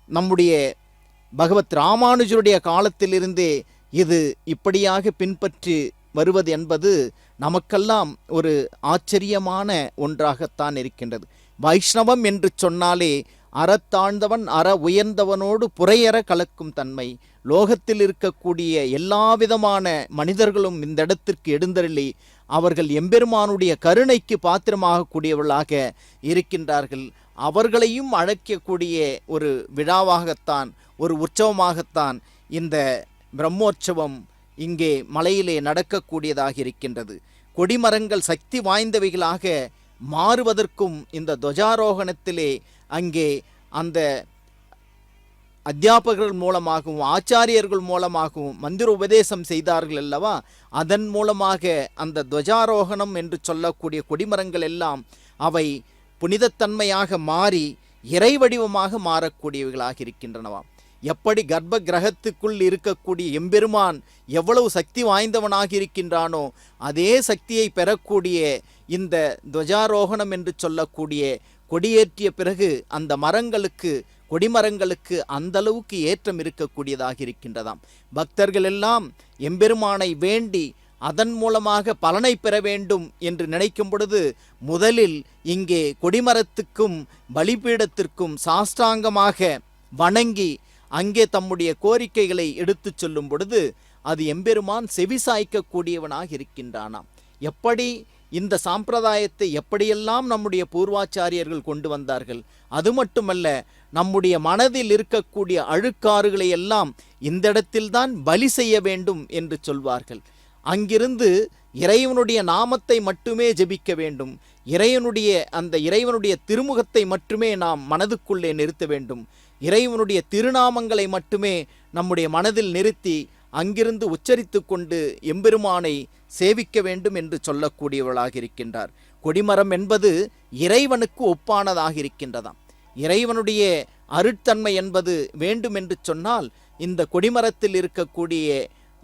நம்முடைய பகவத் ராமானுஜருடைய காலத்திலிருந்தே இது இப்படியாக பின்பற்றி வருவது என்பது நமக்கெல்லாம் ஒரு ஆச்சரியமான ஒன்றாகத்தான் இருக்கின்றது. வைஷ்ணவம் என்று சொன்னாலே அறத்தாழ்ந்தவன் அற உயர்ந்தவனோடு புறையற கலக்கும் தன்மை. லோகத்தில் இருக்கக்கூடிய எல்லா விதமான மனிதர்களும் இந்த இடத்திற்கு எழுந்தருளி அவர்கள் எம்பெருமானுடைய கருணைக்கு பாத்திரமாகக்கூடியவர்களாக இருக்கின்றார்கள். அவர்களையும் அழைக்கக்கூடிய ஒரு விழாவாகத்தான், ஒரு உற்சவமாகத்தான் இந்த பிரம்மோற்சவம் இங்கே மலையிலே நடக்கக்கூடியதாக இருக்கின்றது. கொடிமரங்கள் சக்தி வாய்ந்தவைகளாக மாறுவதற்கும் இந்த துவஜாரோகணத்திலே அங்கே அந்த அத்தியாபகர்கள் மூலமாகவும் ஆச்சாரியர்கள் மூலமாகவும் மந்திர உபதேசம் செய்தார்கள் அல்லவா, அதன் மூலமாக அந்த துவஜாரோகணம் என்று சொல்லக்கூடிய கொடிமரங்கள் எல்லாம் அவை புனிதத்தன்மையாக மாறி இறை வடிவமாக மாறக்கூடியவைகளாக இருக்கின்றனவாம். எப்படி கர்ப்ப கிரகத்துக்குள் இருக்கக்கூடிய எம்பெருமான் எவ்வளவு சக்தி வாய்ந்தவனாக இருக்கின்றானோ அதே சக்தியை பெறக்கூடிய இந்த துவஜாரோகணம் என்று சொல்லக்கூடிய கொடியேற்றிய பிறகு அந்த மரங்களுக்கு, கொடிமரங்களுக்கு அந்த அளவுக்கு ஏற்றம் இருக்கக்கூடியதாக இருக்கின்றதாம். பக்தர்கள் எல்லாம் எம்பெருமானை வேண்டி அதன் மூலமாக பலனை பெற வேண்டும் என்று நினைக்கும் பொழுது முதலில் இங்கே கொடிமரத்துக்கும் பலிபீடத்திற்கும் சாஷ்டாங்கமாக வணங்கி அங்கே தம்முடைய கோரிக்கைகளை எடுத்துச் சொல்லும் பொழுது அது எம்பெருமான் செவிசாய்க்கக்கூடியவனாக இருக்கின்றானாம். எப்படி இந்த சாம்பிரதாயத்தை எப்படியெல்லாம் நம்முடைய பூர்வாச்சாரியர்கள் கொண்டு வந்தார்கள், அது மட்டுமல்ல நம்முடைய மனதில் இருக்கக்கூடிய அழுக்காறுகளை எல்லாம் இந்த இடத்தில்தான் பலி செய்ய வேண்டும் என்று சொல்வார்கள். அங்கிருந்து இறைவனுடைய நாமத்தை மட்டுமே ஜெபிக்க வேண்டும், இறைவனுடைய திருமுகத்தை மட்டுமே நாம் மனதுக்குள்ளே நிறுத்த வேண்டும், இறைவனுடைய திருநாமங்களை மட்டுமே நம்முடைய மனதில் நிறுத்தி அங்கிருந்து உச்சரித்து கொண்டு எம்பெருமானை சேவிக்க வேண்டும் என்று சொல்லக்கூடியவர்களாக இருக்கின்றார். கொடிமரம் என்பது இறைவனுக்கு ஒப்பானதாக இருக்கின்றதாம். இறைவனுடைய அருட்தன்மை என்பது வேண்டும் என்று சொன்னால் இந்த கொடிமரத்தில் இருக்கக்கூடிய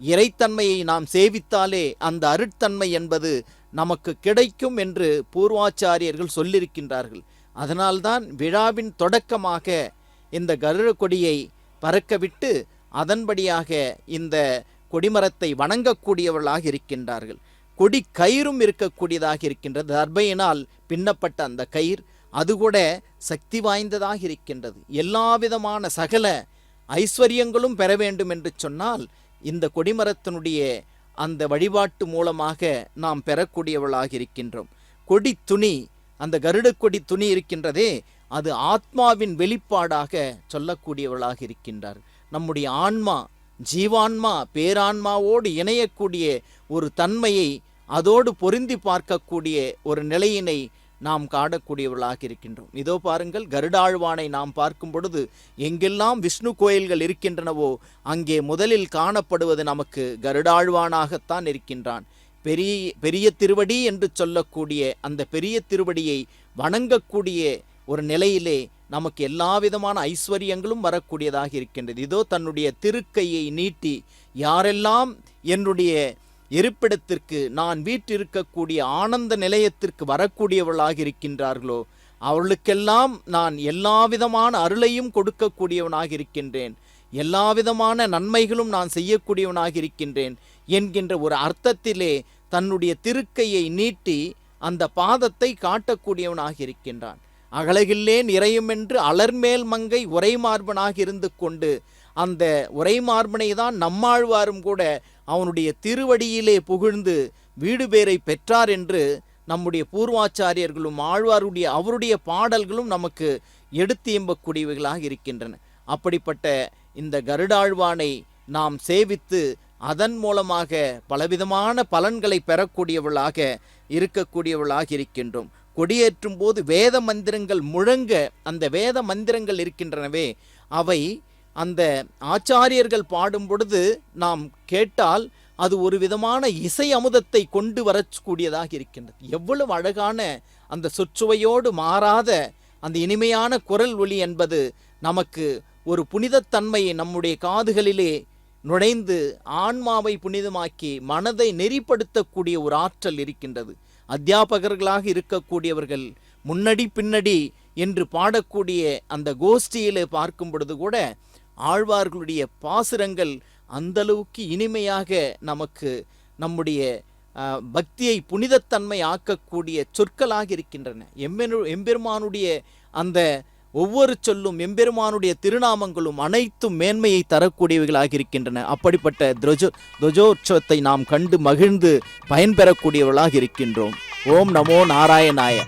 இறைத்தன்மையை நாம் சேவித்தாலே அந்த அருட்தன்மை என்பது நமக்கு கிடைக்கும் என்று பூர்வாச்சாரியர்கள் சொல்லியிருக்கின்றார்கள். அதனால்தான் விழாவின் தொடக்கமாக இந்த கருட கொடியை பறக்கவிட்டு அதன்படியாக இந்த கொடிமரத்தை வணங்கக்கூடியவர்களாக இருக்கின்றார்கள். கொடி கயிறும் இருக்கக்கூடியதாக இருக்கின்றது. தர்பையினால் பின்னப்பட்ட அந்த கயிறு அது கூட சக்தி வாய்ந்ததாக இருக்கின்றது. எல்லா விதமான சகல ஐஸ்வர்யங்களும் பெற வேண்டும் என்று சொன்னால் இந்த கொடிமரத்தினுடைய அந்த வழிபாட்டு மூலமாக நாம் பெறக்கூடியவர்களாக இருக்கின்றோம். கொடி துணி, அந்த கருட கொடி துணி இருக்கின்றதே, அது ஆத்மாவின் வெளிப்பாடாக சொல்லக்கூடியவர்களாக இருக்கின்றார். நம்முடைய ஆன்மா, ஜீவான்மா, பேரான்மாவோடு இணையக்கூடிய ஒரு தன்மையை அதோடு பொருந்தி பார்க்கக்கூடிய ஒரு நிலையினை நாம் காணக்கூடியவர்களாக இருக்கின்றோம். இதோ பாருங்கள், கருடாழ்வானை நாம் பார்க்கும் பொழுது எங்கெல்லாம் விஷ்ணு கோயில்கள் இருக்கின்றனவோ அங்கே முதலில் காணப்படுவது நமக்கு கருடாழ்வானாகத்தான் இருக்கின்றான். பெரிய திருவடி என்று சொல்லக்கூடிய அந்த பெரிய திருவடியை வணங்கக்கூடிய ஒரு நிலையிலே நமக்கு எல்லா விதமான ஐஸ்வர்யங்களும் வரக்கூடியதாக இருக்கின்றது. இதோ தன்னுடைய திருக்கையை நீட்டி யாரெல்லாம் என்னுடைய இருப்பிடத்திற்கு, நான் வீற்றிருக்கக்கூடிய ஆனந்த நிலையத்திற்கு வரக்கூடியவர்களாக இருக்கின்றார்களோ அவர்களுக்கெல்லாம் நான் எல்லா விதமான அருளையும் கொடுக்கக்கூடியவனாக இருக்கின்றேன், எல்லா விதமான நன்மைகளும் நான் செய்யக்கூடியவனாக இருக்கின்றேன் என்கின்ற ஒரு அர்த்தத்திலே தன்னுடைய திருக்கையை நீட்டி அந்த பாதத்தை காட்டக்கூடியவனாக இருக்கின்றான். அகலகில்லேன் இறையுமென்று அலர்மேல் மங்கை உரைமார்பனாக இருந்து கொண்டு அந்த உரைமார்பனை தான் நம்மாழ்வாரும் கூட அவனுடைய திருவடியிலே புகழ்ந்து வீடு பேரை பெற்றார் என்று நம்முடைய பூர்வாச்சாரியர்களும் அவருடைய பாடல்களும் நமக்கு எடுத்து எம்பக்கூடியவைகளாக இருக்கின்றன. அப்படிப்பட்ட இந்த கருடாழ்வானை நாம் சேவித்து அதன் மூலமாக பலவிதமான பலன்களை பெறக்கூடியவர்களாக இருக்கக்கூடியவர்களாக இருக்கின்றோம். கொடியேற்றும் போது வேத மந்திரங்கள் முழங்க, அந்த வேத மந்திரங்கள் இருக்கின்றனவே அவை அந்த ஆச்சாரியர்கள் பாடும் பொழுது நாம் கேட்டால் அது ஒரு விதமான இசை அமுதத்தை கொண்டு வரக்கூடியதாக இருக்கின்றது. எவ்வளவு அழகான அந்த சொற்சுவையோடு மாறாத அந்த இனிமையான குரல் ஒலி என்பது நமக்கு ஒரு புனிதத்தன்மையை நம்முடைய காதுகளிலே நுழைந்து ஆன்மாவை புனிதமாக்கி மனதை நெறிப்படுத்தக்கூடிய ஒரு ஆற்றல் இருக்கின்றது. அத்தியாபகர்களாக இருக்கக்கூடியவர்கள் முன்னடி பின்னடி என்று பாடக்கூடிய அந்த கோஷ்டியிலே பார்க்கும் பொழுது கூட ஆழ்வார்களுடைய பாசுரங்கள் அந்தளவுக்கு இனிமையாக நமக்கு நம்முடைய பக்தியை புனிதத்தன்மை ஆக்கக்கூடிய சொற்களாக இருக்கின்றன. எம்பெருமானுடைய அந்த ஒவ்வொரு சொல்லும், எம்பெருமானுடைய திருநாமங்களும் அனைத்தும் மேன்மையை தரக்கூடியவைகளாக இருக்கின்றன. அப்படிப்பட்ட துவஜோற்சவத்தை நாம் கண்டு மகிழ்ந்து பயன்பெறக்கூடியவர்களாக இருக்கின்றோம். ஓம் நமோ நாராயணாய.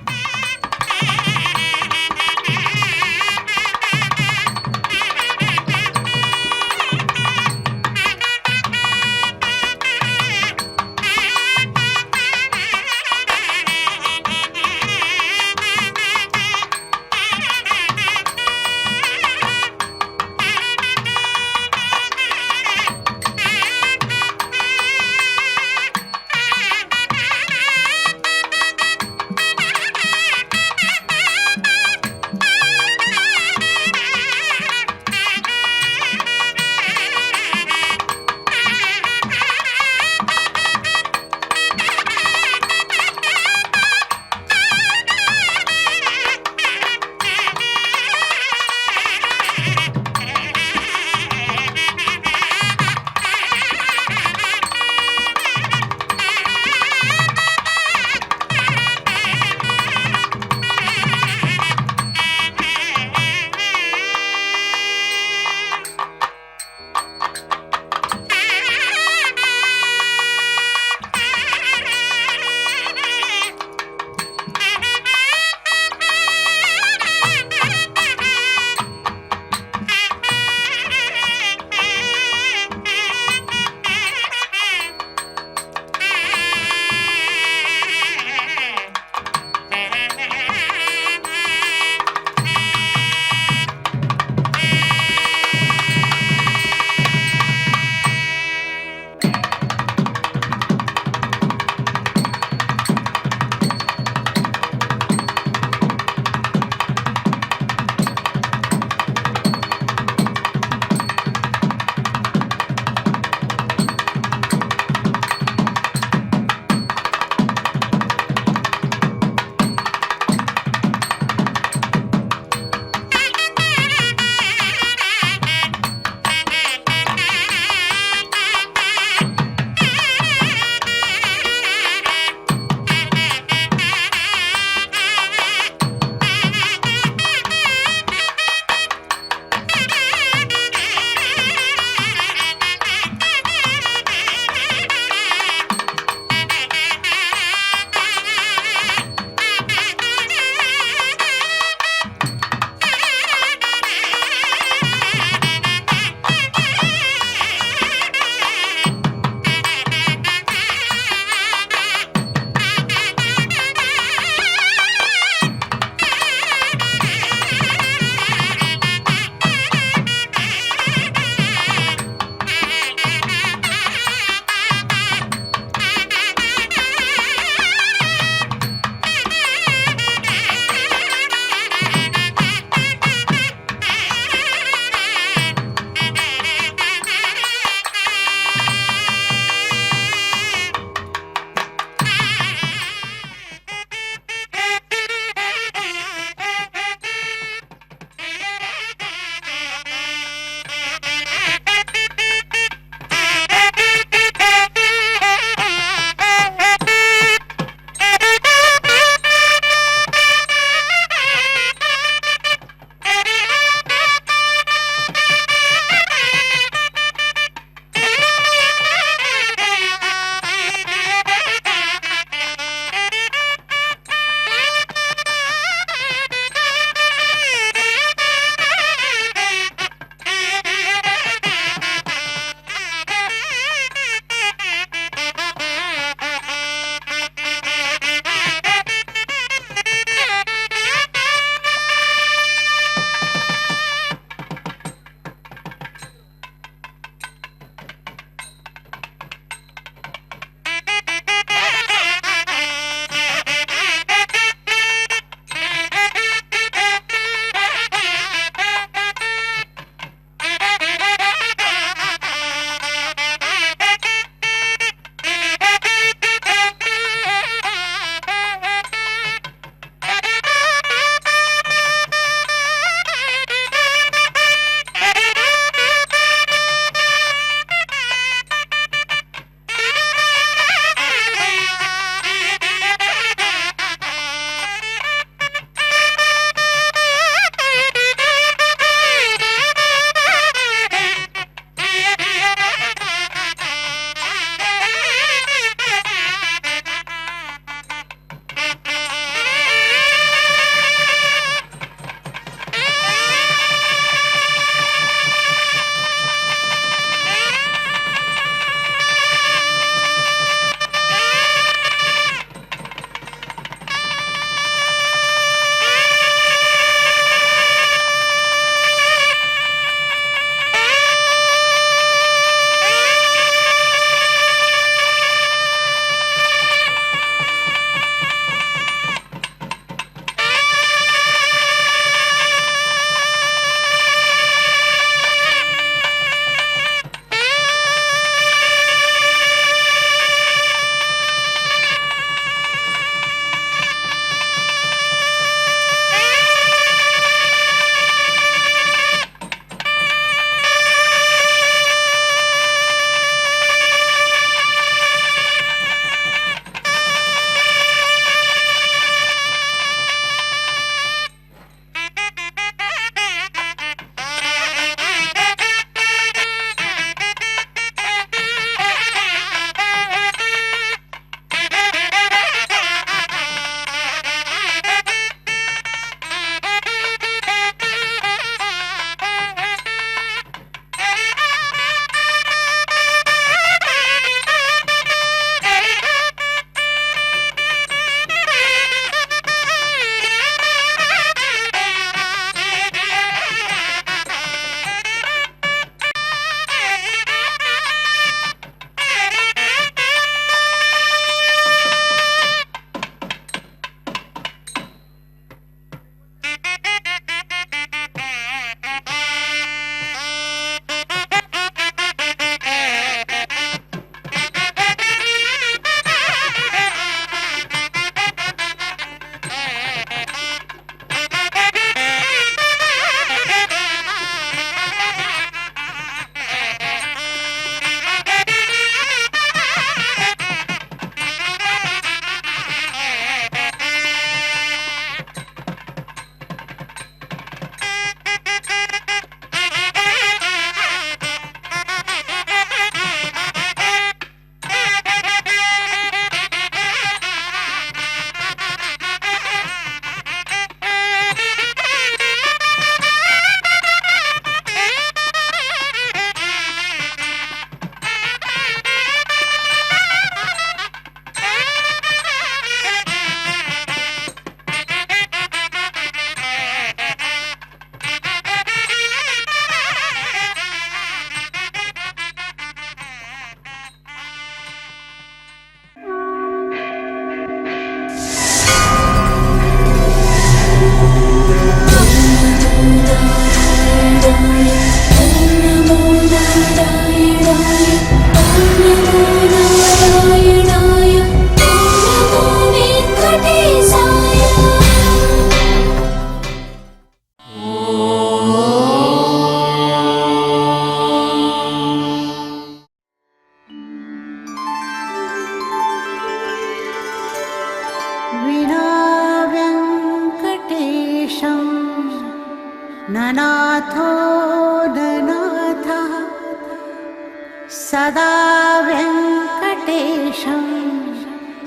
अनाथो दनाथः सदा वेङ्कटेशं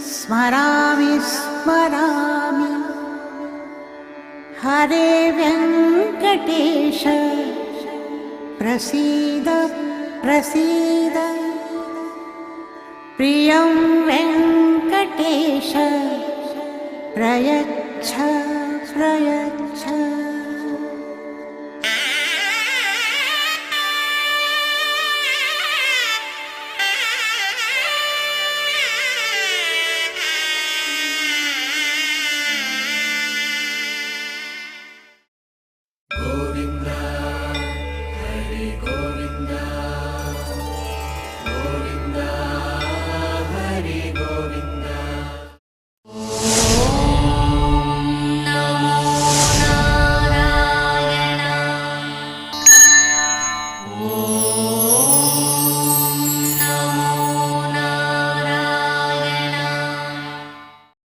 स्मरामि स्मरामि। हरे वेङ्कटेश प्रसीद प्रसीद। प्रियं वेङ्कटेश प्रयच्छ प्रयच्छ।